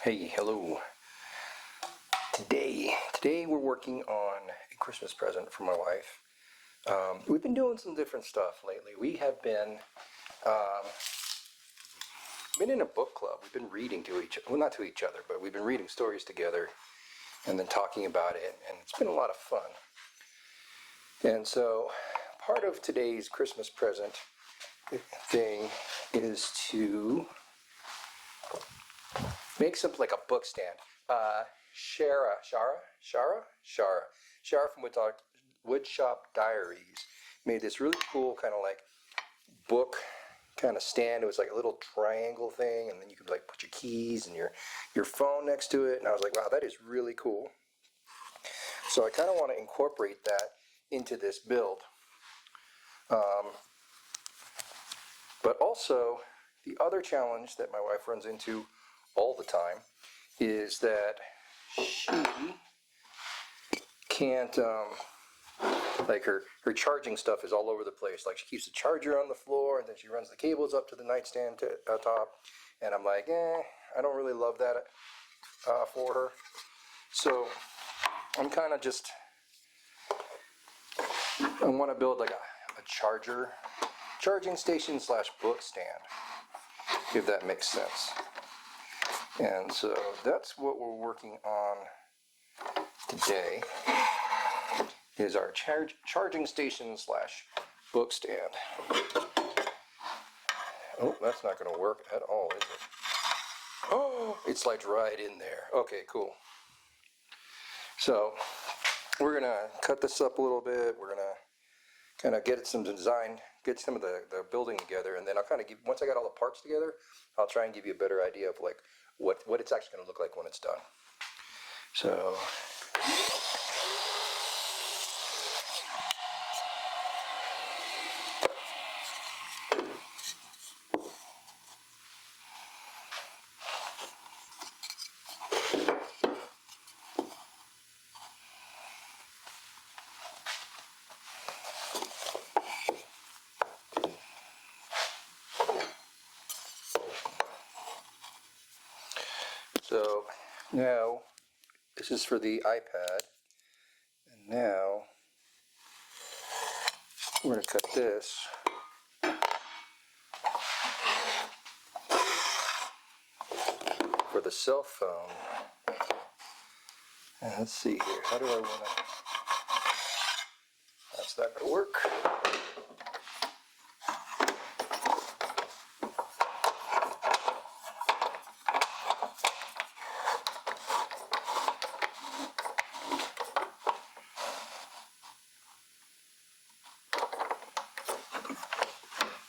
Hey, hello. Today we're working on a Christmas present for my wife. We've been doing some different stuff lately. We have um, been in a book club. We've been reading to not to each other, but we've been reading stories together and then talking about it, and it's been a lot of fun. And so part of today's Christmas present thing is to make something like a book stand. Shara from Woodshop Diaries made this really cool kind of like book kind of stand. It was like a little triangle thing, and then you could like put your keys and your phone next to it. And I was like, wow, that is really cool. So I kind of want to incorporate that into this build. But also, the other challenge that my wife runs into all the time is that she can't, like her charging stuff is all over the place. Like she keeps the charger on the floor, and then she runs the cables up to the nightstand top. And I'm like, I don't really love that for her. So I'm kind of just, I want to build like a charging station / book stand, if that makes sense. And so that's what we're working on today, is our charging station / book stand. Oh, that's not going to work at all, is it? Oh, it slides right in there. Okay, cool. So we're going to cut this up a little bit. We're going to kind of get some of the building together, and then I'll kind of once I got all the parts together, I'll try and give you a better idea of like what it's actually going to look like when it's done. So now this is for the iPad, and now we're going to cut this for the cell phone. And let's see here, how do I want to, that's not going to work.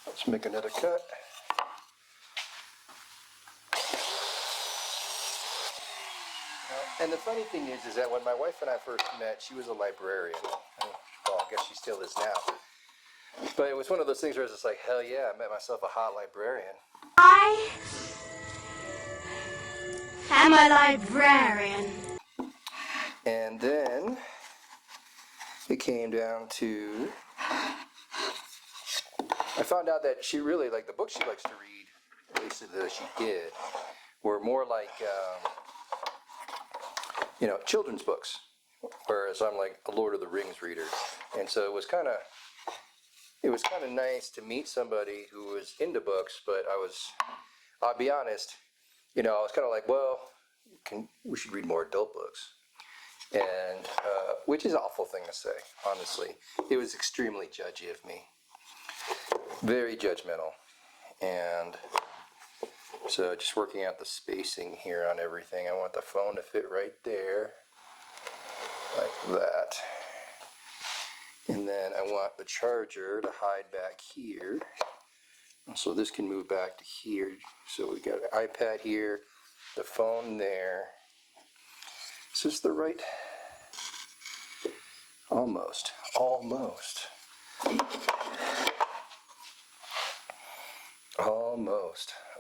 Let's make another cut. And the funny thing is that when my wife and I first met, she was a librarian. Well, I guess she still is now. But it was one of those things where it's just like, hell yeah, I met myself a hot librarian. I am a librarian. And then it came down to, I found out that she really, like the books she likes to read, at least that she did, were more like, children's books. Whereas I'm like a Lord of the Rings reader. And so it was kind of nice to meet somebody who was into books, but I'll be honest, I was kind of like, well, we should read more adult books. And, which is an awful thing to say, honestly. It was extremely judgy of me. Very judgmental. And so just working out the spacing here on everything. I want the phone to fit right there. Like that. And then I want the charger to hide back here. So this can move back to here. So we got an iPad here, the phone there. Is this the right? Almost.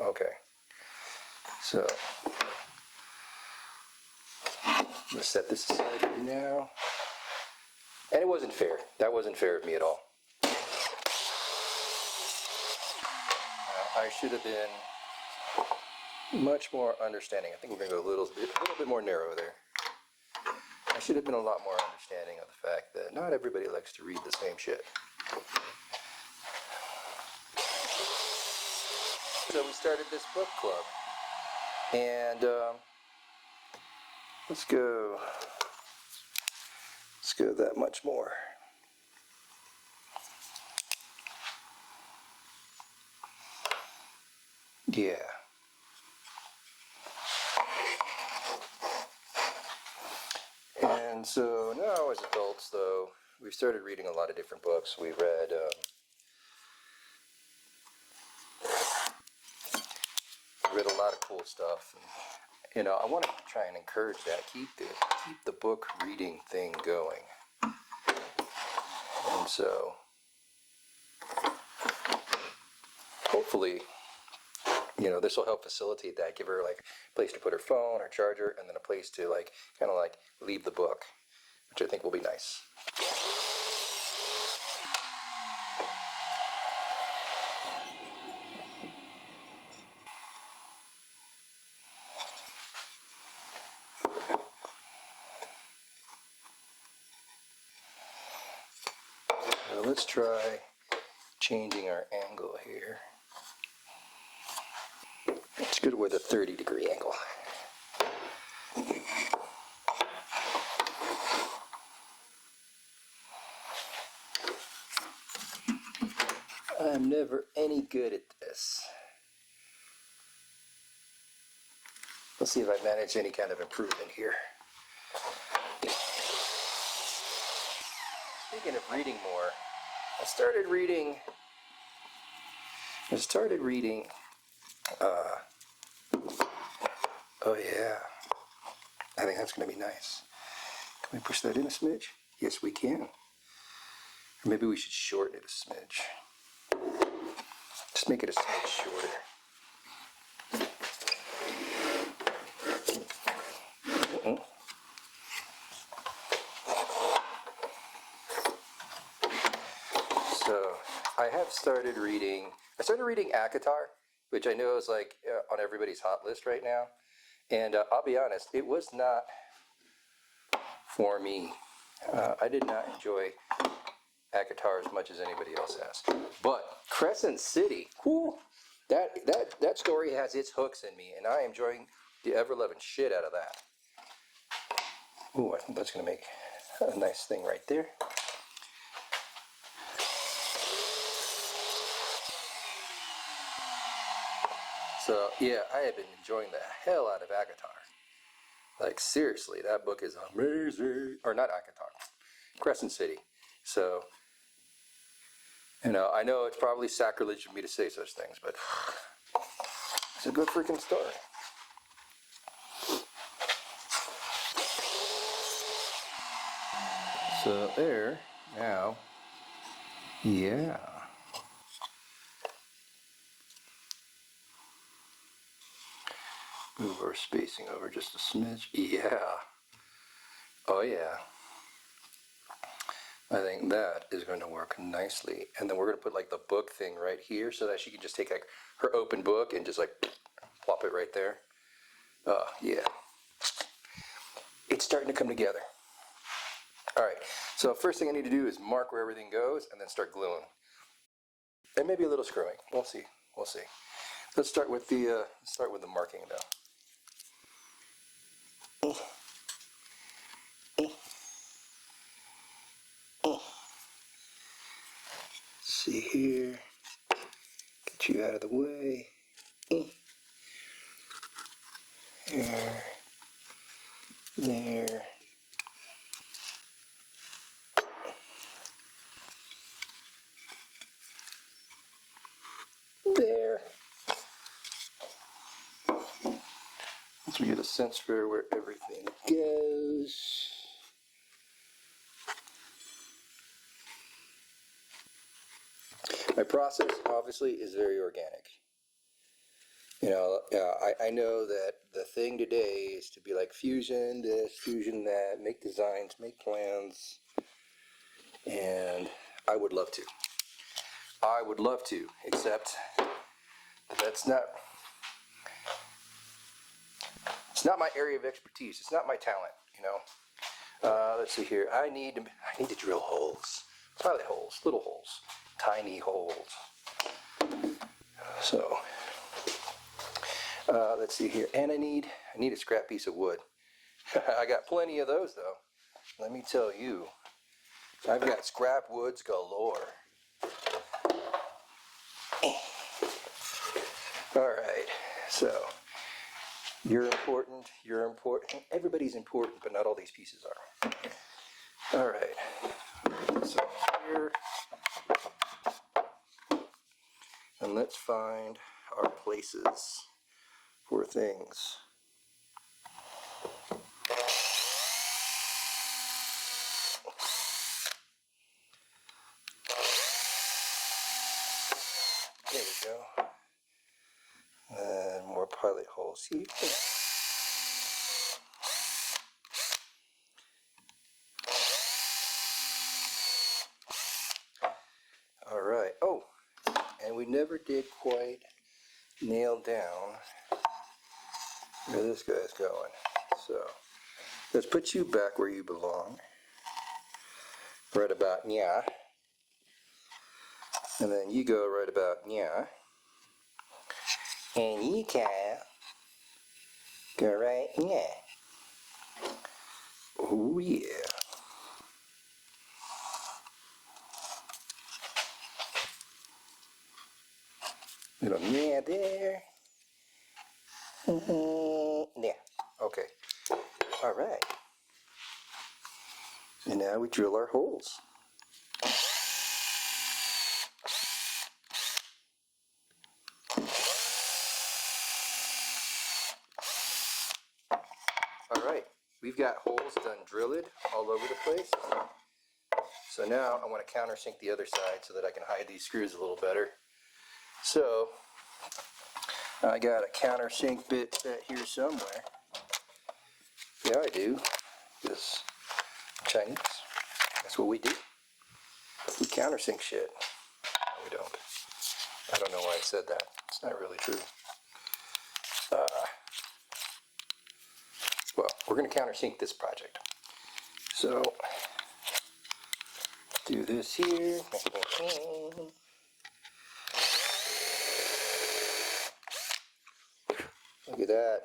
Okay. So let's set this aside for now. And it wasn't fair. That wasn't fair of me at all. I should have been much more understanding. I think we're going to go a little bit more narrow there. I should have been a lot more understanding of the fact that not everybody likes to read the same shit. So we started this book club, and let's go that much more. Yeah. And so now as adults, though, we've started reading a lot of different books. We read a lot of cool stuff. And, you know, I want to try and encourage that. Keep the book reading thing going. And so hopefully, you know, this will help facilitate that. Give her like a place to put her phone, her charger, and then a place to like kind of like leave the book, which I think will be nice. So let's try changing our angle here. Let's go with a 30-degree angle. I'm never any good at this. Let's see if I manage any kind of improvement here. Speaking of reading more, I started reading, oh yeah, I think that's going to be nice. Can we push that in a smidge? Yes, we can. Or maybe we should shorten it a smidge. Just make it a smidge shorter. So I have started reading, ACOTAR, which I know is like on everybody's hot list right now. And I'll be honest, it was not for me. I did not enjoy ACOTAR as much as anybody else has. But Crescent City, whew, that story has its hooks in me, and I am enjoying the ever-loving shit out of that. Ooh, I think that's going to make a nice thing right there. So, yeah, I have been enjoying the hell out of ACOTAR. Like, seriously, that book is amazing. Or not ACOTAR, Crescent City. So, you know, I know it's probably sacrilege of me to say such things, but it's a good freaking story. So there, now, yeah. Move our spacing over just a smidge. Yeah. Oh yeah. I think that is going to work nicely. And then we're going to put like the book thing right here so that she can just take like her open book and just like plop it right there. Yeah. It's starting to come together. All right. So first thing I need to do is mark where everything goes and then start gluing. And maybe a little screwing. We'll see. We'll see. Let's start with the marking though. See here, get you out of the way. There, there. There. Once we get a sense for where everything goes. My process, obviously, is very organic. You know, I know that the thing today is to be like fusion this, fusion that, make designs, make plans, and I would love to. I would love to, except that's not not my area of expertise. It's not my talent, you know. Let's see here. I need to drill holes. Pilot holes, little holes, tiny holes. So let's see here. And I need a scrap piece of wood. I got plenty of those though. Let me tell you, I've got scrap woods galore. All right, so you're important, everybody's important, but not all these pieces are. All right, so here, and let's find our places for things. There we go. And more pilot holes here. All right. Oh, and we never did quite nail down where this guy's going. So let's put you back where you belong. Right about yeah. And then you go right about yeah. And you can go right yeah. Oh yeah. Little yeah there. Yeah. Okay. All right. And now we drill our holes. All right. We've got holes done drilled all over the place. So now I want to countersink the other side so that I can hide these screws a little better. So I got a countersink bit here somewhere. Yeah, I do. Because Chinese, that's what we do. We countersink shit. No, we don't. I don't know why I said that. It's not really true. Well, we're going to countersink this project. So, do this here. Look at that.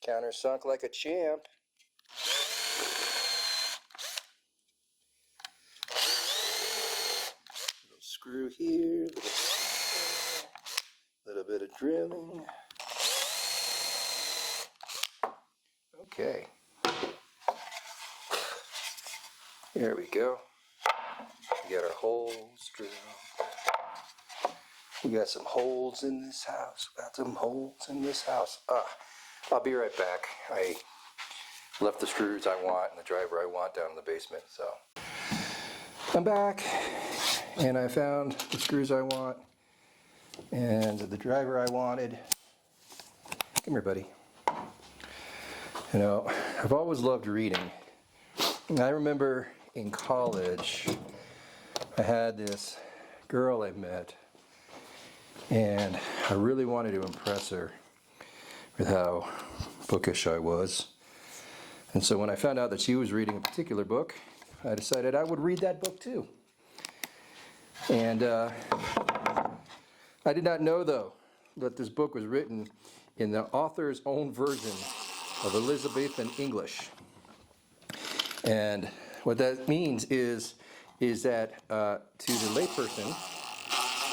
Countersunk like a champ. Little screw here, little bit of drilling. Okay. There we go. We got our holes drilled. We got some holes in this house. I'll be right back. I left the screws I want and the driver I want down in the basement. So I'm back and I found the screws I want and the driver I wanted. Come here, buddy. You know, I've always loved reading. I remember in college, I had this girl I met, and I really wanted to impress her with how bookish I was. And so when I found out that she was reading a particular book, I decided I would read that book too. And I did not know, though, that this book was written in the author's own version of Elizabethan English. And what that means is that to the layperson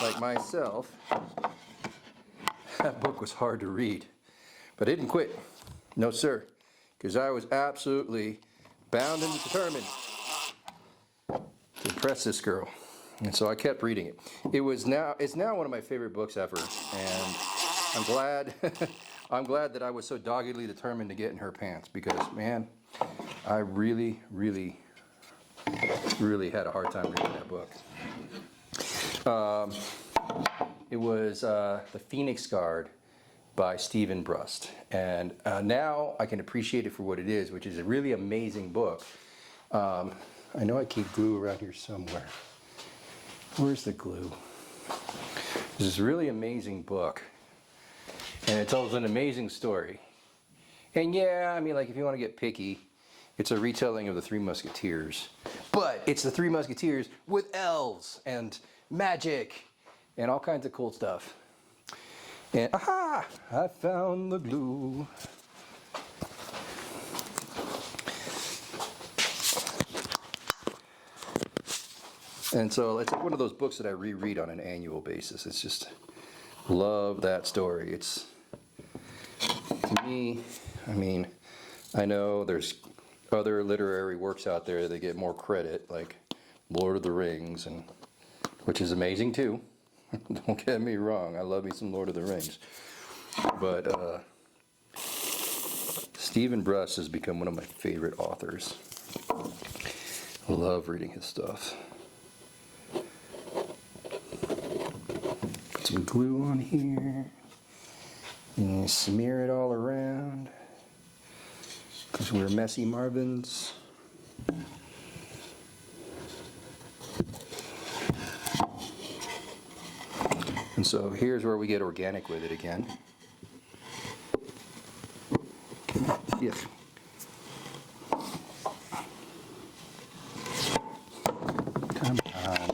like myself, that book was hard to read. But I didn't quit. No, sir. Because I was absolutely bound and determined to impress this girl. And so I kept reading it. It's now one of my favorite books ever. And I'm glad I'm glad that I was so doggedly determined to get in her pants, because man, I really had a hard time reading that book. It was The Phoenix Guard by Stephen Brust, and now I can appreciate it for what it is, which is a really amazing book. I know I keep glue around here somewhere. Where's the glue? There's this really amazing book, and it tells an amazing story. And yeah, I mean, like, if you want to get picky, it's a retelling of the Three Musketeers, but it's the Three Musketeers with elves and magic and all kinds of cool stuff. And aha, I found the glue. And so it's like one of those books that I reread on an annual basis. It's just, love that story. It's, to me, I mean, I know there's other literary works out there that get more credit, like Lord of the Rings, and which is amazing too. Don't get me wrong, I love me some Lord of the Rings. But Stephen Bruss has become one of my favorite authors. I love reading his stuff. Some glue on here, and you smear it all around because we're messy Marvins. And so here's where we get organic with it again. Yeah. Come on.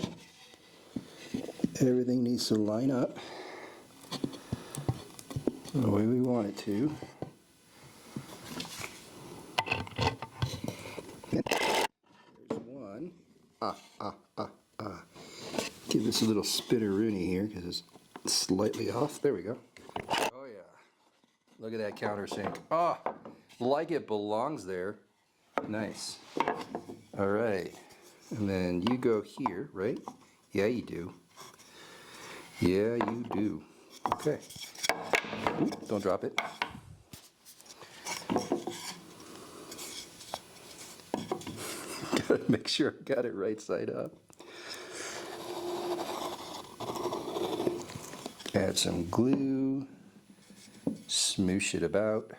Everything needs to line up the way we want it to. There's one. Give this a little spitteroony here because it's slightly off. There we go. Oh yeah. Look at that countersink. Oh, like it belongs there. Nice. All right. And then you go here, right? Yeah, you do. Yeah, you do. Okay. Ooh, don't drop it. Gotta make sure I got it right side up. Add some glue. Smoosh it about.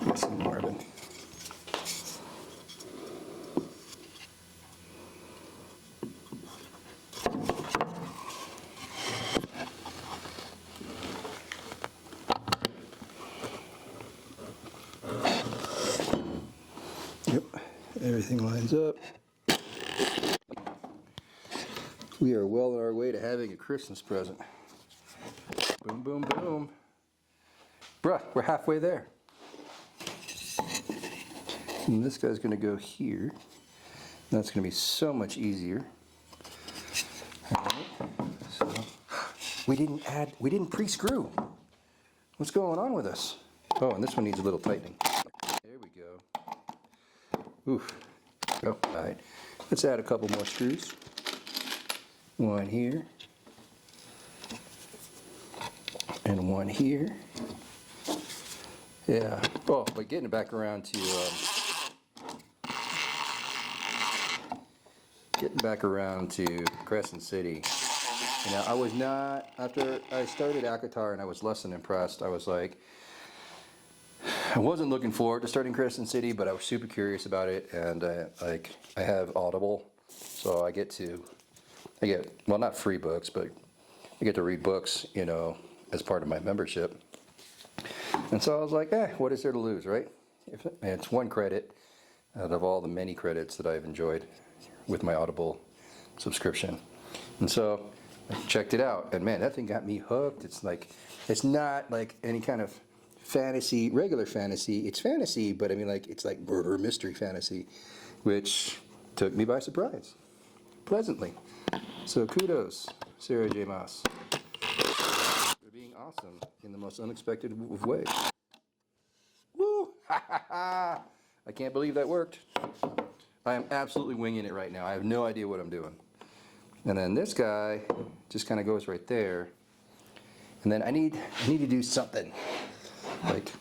Get some Marvin. Yep, everything lines up. We are well on our way to having a Christmas present. Boom, boom, boom. Bruh, we're halfway there. And this guy's gonna go here. That's gonna be so much easier. All right. So we didn't pre-screw. What's going on with us? Oh, and this one needs a little tightening. There we go. Oof. Oh, all right. Let's add a couple more screws. One here. And one here. Yeah. Oh, but getting it back around to Crescent City. You know, I was not, after I started Akatar and I was less than impressed, I was like, I wasn't looking forward to starting Crescent City, but I was super curious about it, and I have Audible, so I get, well, not free books, but I get to read books, you know, as part of my membership. And so I was like, what is there to lose, right? And it's one credit out of all the many credits that I've enjoyed with my Audible subscription. And so I checked it out, and man, that thing got me hooked. It's like, it's not like any kind of fantasy, regular fantasy. It's fantasy, but I mean, like, it's like murder mystery fantasy, which took me by surprise, pleasantly. So kudos, Sarah J. Maas, for being awesome in the most unexpected of ways. Woo! Ha ha ha! I can't believe that worked. I am absolutely winging it right now. I have no idea what I'm doing. And then this guy just kind of goes right there. And then I need to do something. Like,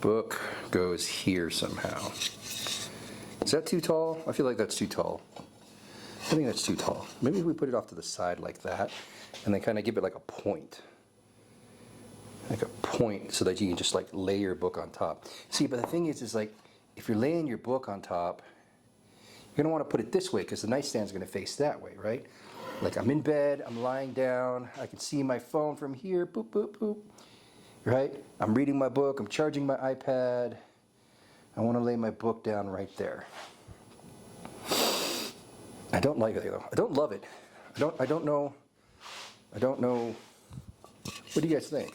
book goes here somehow. Is that too tall? I feel like that's too tall. I think that's too tall. Maybe if we put it off to the side like that, and then kind of give it like a point. Like a point, so that you can just like lay your book on top. See, but the thing is like, if you're laying your book on top, You're going to want to put it this way because the nightstand's going to face that way, right? Like I'm in bed, I'm lying down, I can see my phone from here, boop, boop, boop, right? I'm reading my book, I'm charging my iPad. I want to lay my book down right there. I don't like it though. I don't love it. I don't know. What do you guys think?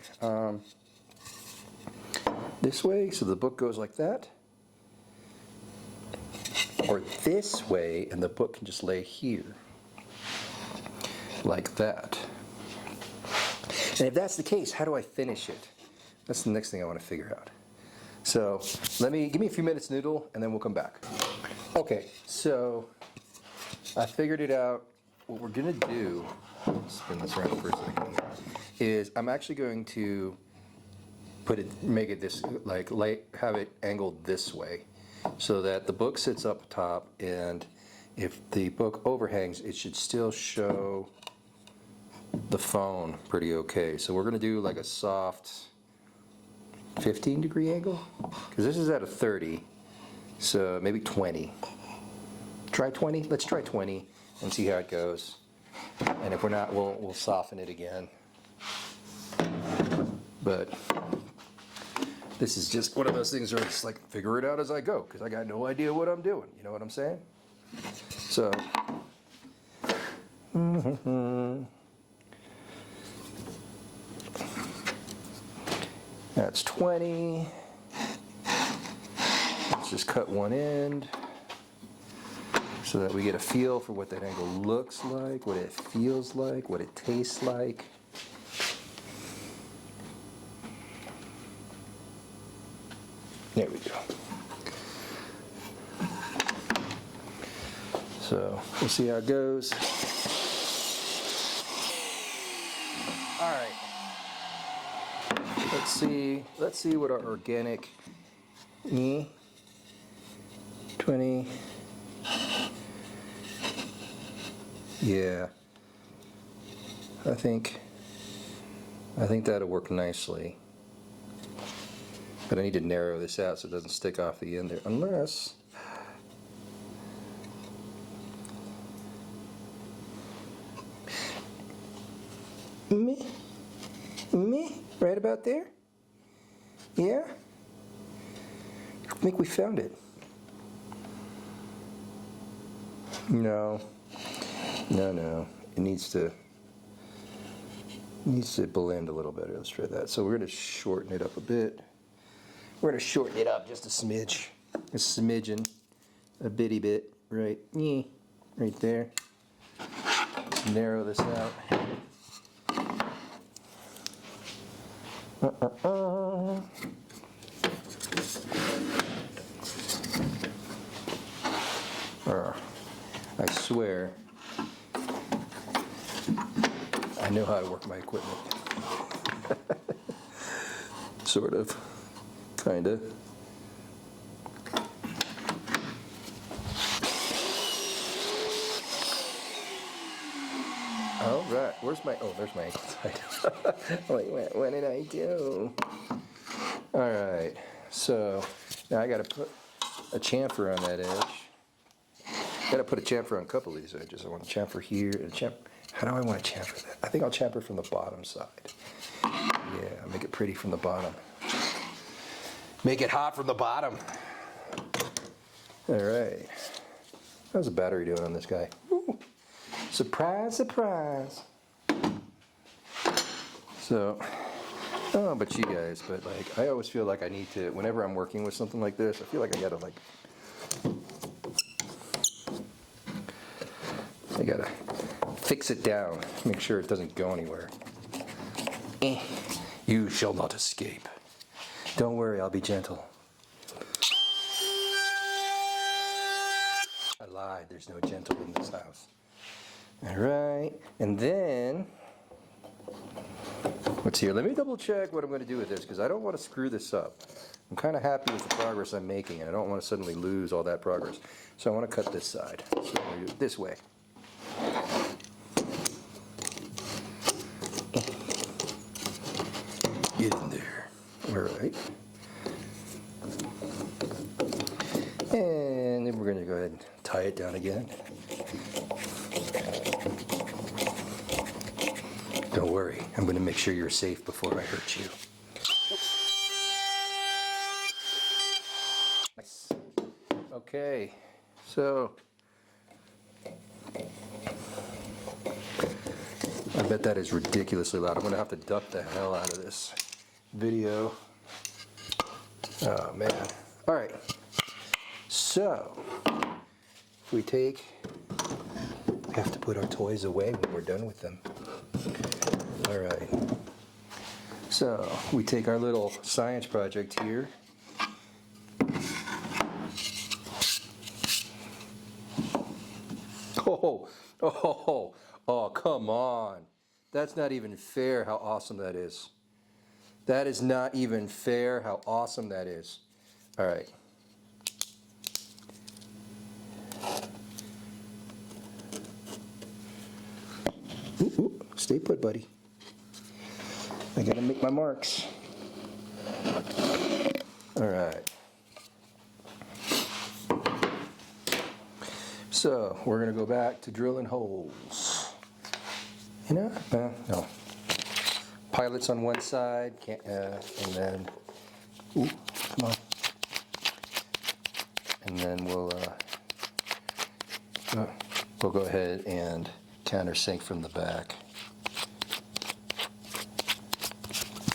This way, so the book goes like that. Or this way, and the book can just lay here. Like that. And if that's the case, how do I finish it? That's the next thing I want to figure out. So give me a few minutes, Noodle, and then we'll come back. Okay, so I figured it out. What we're gonna do, spin this around for a second, is I'm actually going to make it this, have it angled this way, so that the book sits up top, and if the book overhangs, it should still show the phone pretty okay. So we're gonna do like a soft 15-degree angle, because this is at a 30, so maybe 20. Try 20. Let's try 20 and see how it goes. And if we're not, we'll soften it again. But this is just one of those things where it's like figure it out as I go, because I got no idea what I'm doing. You know what I'm saying? So. That's 20. Let's just cut one end so that we get a feel for what that angle looks like, what it feels like, what it tastes like. There we go. So we'll see how it goes. All right. Let's see what our organic 20. Yeah. I think that'll work nicely. But I need to narrow this out so it doesn't stick off the end there. Unless me right about there? Yeah? I think we found it. No. It needs to blend a little better. Let's try that. So we're going to shorten it up a bit. We're going to shorten it up just a smidge. A smidgen. A bitty bit. Right. Right there. Let's narrow this out. I swear I know how to work my equipment. Sort of. Kinda. All right. Where's my... Oh, there's my ankle side. What did I do? All right. So now I got to put a chamfer on that edge. Got to put a chamfer on a couple of these edges. I want a chamfer here and a chamfer. How do I want to chamfer that? I think I'll chamfer from the bottom side. Yeah, make it pretty from the bottom. Make it hot from the bottom. All right. How's the battery doing on this guy? Woo. Surprise, surprise. So, I don't know about you guys, but like I always feel like I need to, whenever I'm working with something like this, I feel like I gotta fix it down, make sure it doesn't go anywhere. You shall not escape. Don't worry, I'll be gentle. I lied, there's no gentle in this house. All right, and then, let's see, let me double check what I'm going to do with this, because I don't want to screw this up. I'm kind of happy with the progress I'm making, and I don't want to suddenly lose all that progress. So I want to cut this side. So I'm going to do it this way. Get in there. All right. And then we're going to go ahead and tie it down again. Don't worry, I'm going to make sure you're safe before I hurt you. Nice. Okay, so I bet that is ridiculously loud. I'm going to have to duck the hell out of this video. Oh man. All right. So, if we have to put our toys away when we're done with them. All right. So, we take our little science project here. Oh, come on. That's not even fair how awesome that is. That is not even fair how awesome that is. All right. Ooh, stay put, buddy. I gotta make my marks. All right. So we're gonna go back to drilling holes. You know, no. Pilots on one side, and then, ooh, come on. And then we'll go ahead and countersink from the back.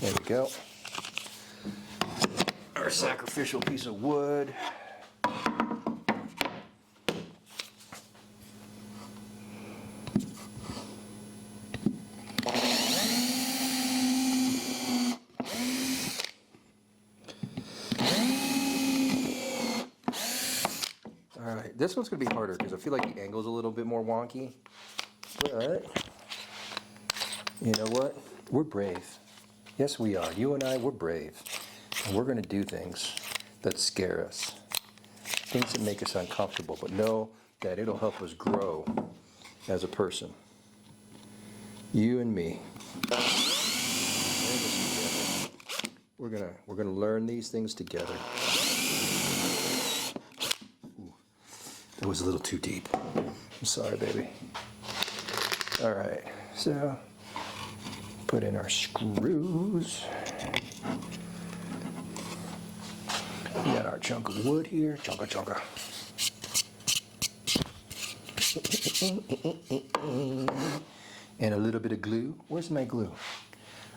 There we go. Our sacrificial piece of wood. Alright, this one's going to be harder because I feel like the angle's a little bit more wonky. But, you know what? We're brave. Yes, we are. You and I, we're brave. And we're going to do things that scare us. Things that make us uncomfortable, but know that it'll help us grow as a person. You and me. We're gonna learn these things together. Ooh, that was a little too deep. I'm sorry, baby. All right, so put in our screws. We got our chunk of wood here, chunka chunka. And a little bit of glue. Where's my glue?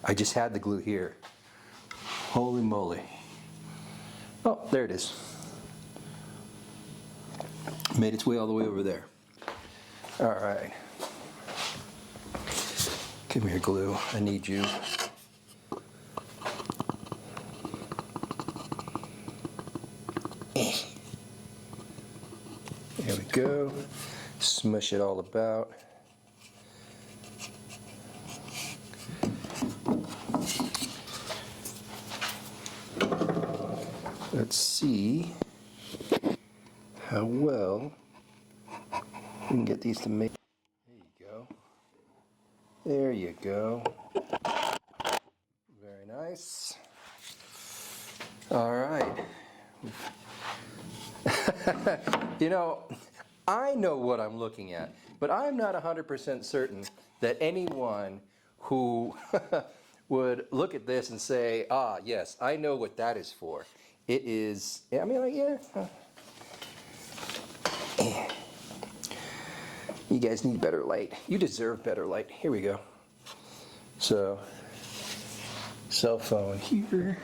I just had the glue here. Holy moly. Oh, there it is. Made its way all the way over there. All right. Come here, glue. I need you. There we go. Smush it all about. Let's see how well we can get these to make. There you go. There you go. Very nice. All right. You know, I know what I'm looking at, but I'm not 100% certain that anyone who would look at this and say, ah, yes, I know what that is for. It is, I mean, like, yeah. You guys need better light. You deserve better light. Here we go. So, cell phone here.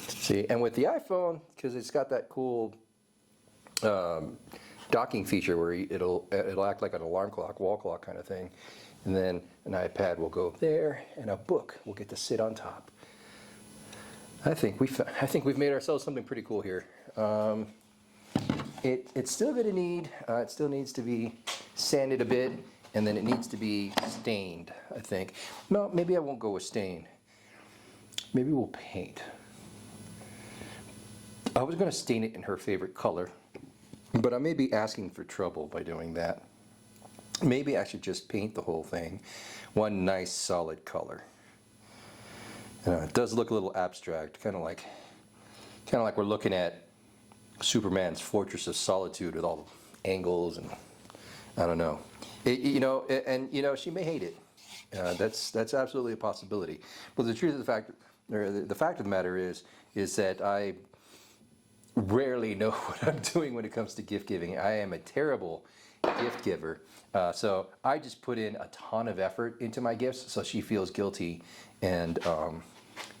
See, and with the iPhone, because it's got that cool docking feature where it'll act like an alarm clock, wall clock kind of thing, and then an iPad will go there, and a book will get to sit on top. I think we've made ourselves something pretty cool here. It's still going to need, it still needs to be sanded a bit, and then it needs to be stained, I think. No, maybe I won't go with stain. Maybe we'll paint. I was going to stain it in her favorite color, but I may be asking for trouble by doing that. Maybe I should just paint the whole thing one nice solid color. It does look a little abstract, kind of like we're looking at Superman's Fortress of Solitude with all the angles, and I don't know. She may hate it. That's absolutely a possibility. But the truth of the fact, or the fact of the matter is that I rarely know what I'm doing when it comes to gift giving. I am a terrible gift giver. So I just put in a ton of effort into my gifts, so she feels guilty and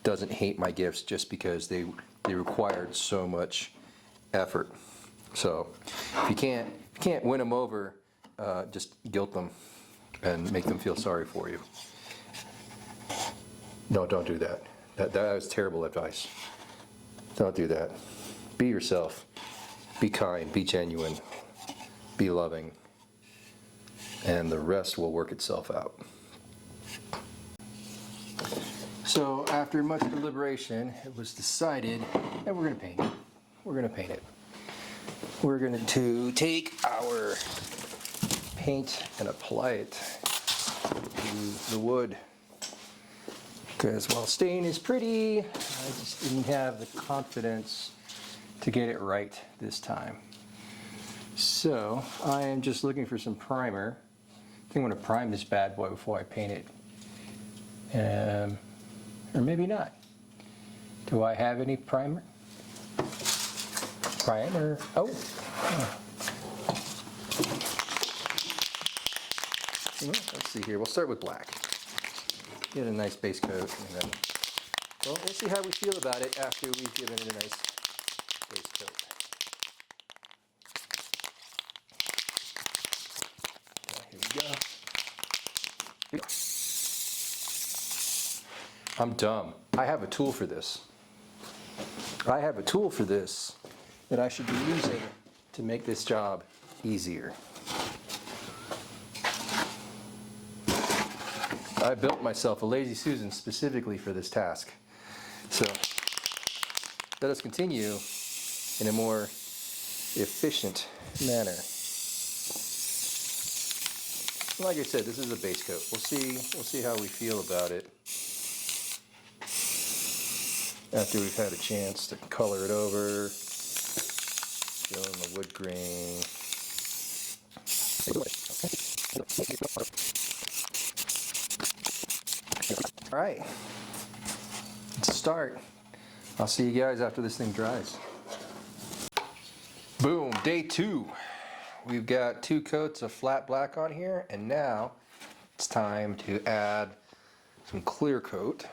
doesn't hate my gifts just because they required so much effort. So if you can't win them over, just guilt them and make them feel sorry for you. No, don't do that. That was terrible advice. Don't do that. Be yourself. Be kind. Be genuine. Be loving. And the rest will work itself out. So after much deliberation, it was decided that we're going to paint it. We're going to paint it. We're going to take our paint and apply it to the wood. Because while stain is pretty, I just didn't have the confidence to get it right this time. So I am just looking for some primer. I think I'm going to prime this bad boy before I paint it. Or maybe not. Do I have any primer? Primer. Oh. Well, let's see here. We'll start with black. Get a nice base coat, and then we'll see how we feel about it after we've given it a nice base coat. Okay, here we go. I'm dumb. I have a tool for this. I have a tool for this that I should be using to make this job easier. I built myself a Lazy Susan specifically for this task. So let us continue in a more efficient manner. Like I said, this is a base coat. We'll see how we feel about it after we've had a chance to color it over, fill in the wood grain. All right, let's start. I'll see you guys after this thing dries. Boom, day 2. We've got 2 coats of flat black on here, and now it's time to add some clear coat.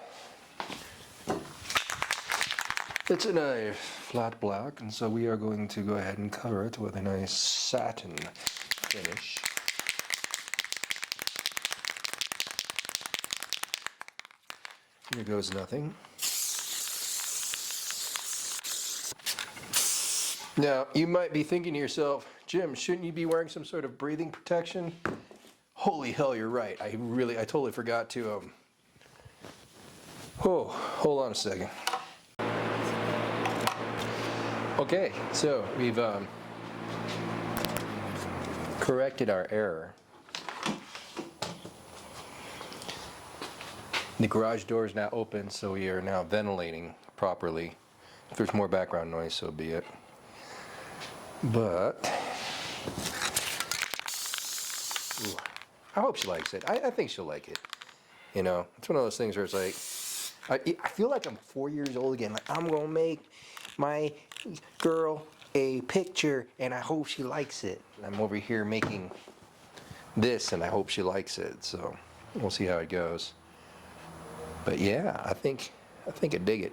It's in a flat black, and so we are going to go ahead and cover it with a nice satin finish. Here goes nothing. Now, you might be thinking to yourself, Jim, shouldn't you be wearing some sort of breathing protection? Holy hell, you're right. I totally forgot to, oh, hold on a second. Okay, so we've corrected our error. The garage door is now open, so we are now ventilating properly. If there's more background noise, so be it. But ooh, I hope she likes it. I think she'll like it. You know, it's one of those things where it's like, I feel like I'm 4 years old again. Like, I'm gonna make my girl a picture, and I hope she likes it. I'm over here making this, and I hope she likes it. So we'll see how it goes. But yeah, I think I dig it.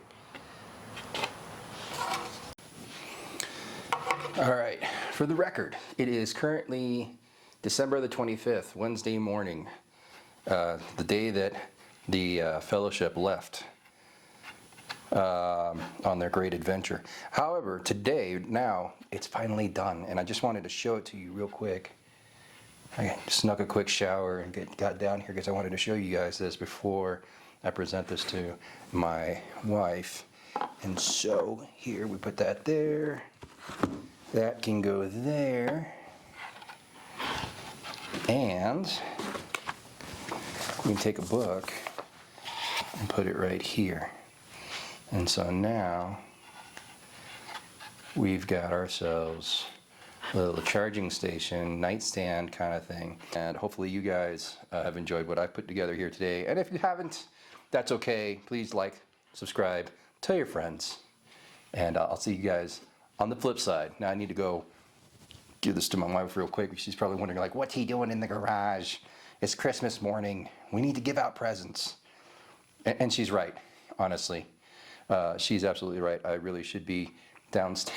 All right, for the record, it is currently December the 25th, Wednesday morning, the day that the fellowship left on their great adventure. However, today, now, it's finally done, and I just wanted to show it to you real quick. I snuck a quick shower and got down here because I wanted to show you guys this before I present this to my wife. And so here we put that there. That can go there. And we can take a book and put it right here. And so now we've got ourselves a little charging station, nightstand kind of thing. And hopefully you guys have enjoyed what I put together here today. And if you haven't, that's okay. Please like, subscribe, tell your friends. And I'll see you guys on the flip side. Now I need to go give this to my wife real quick. She's probably wondering, like, what's he doing in the garage? It's Christmas morning. We need to give out presents. And she's right, honestly. She's absolutely right. I really should be downstairs,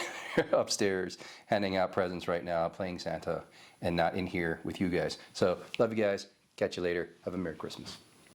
upstairs, handing out presents right now, playing Santa, and not in here with you guys. So, love you guys. Catch you later. Have a Merry Christmas.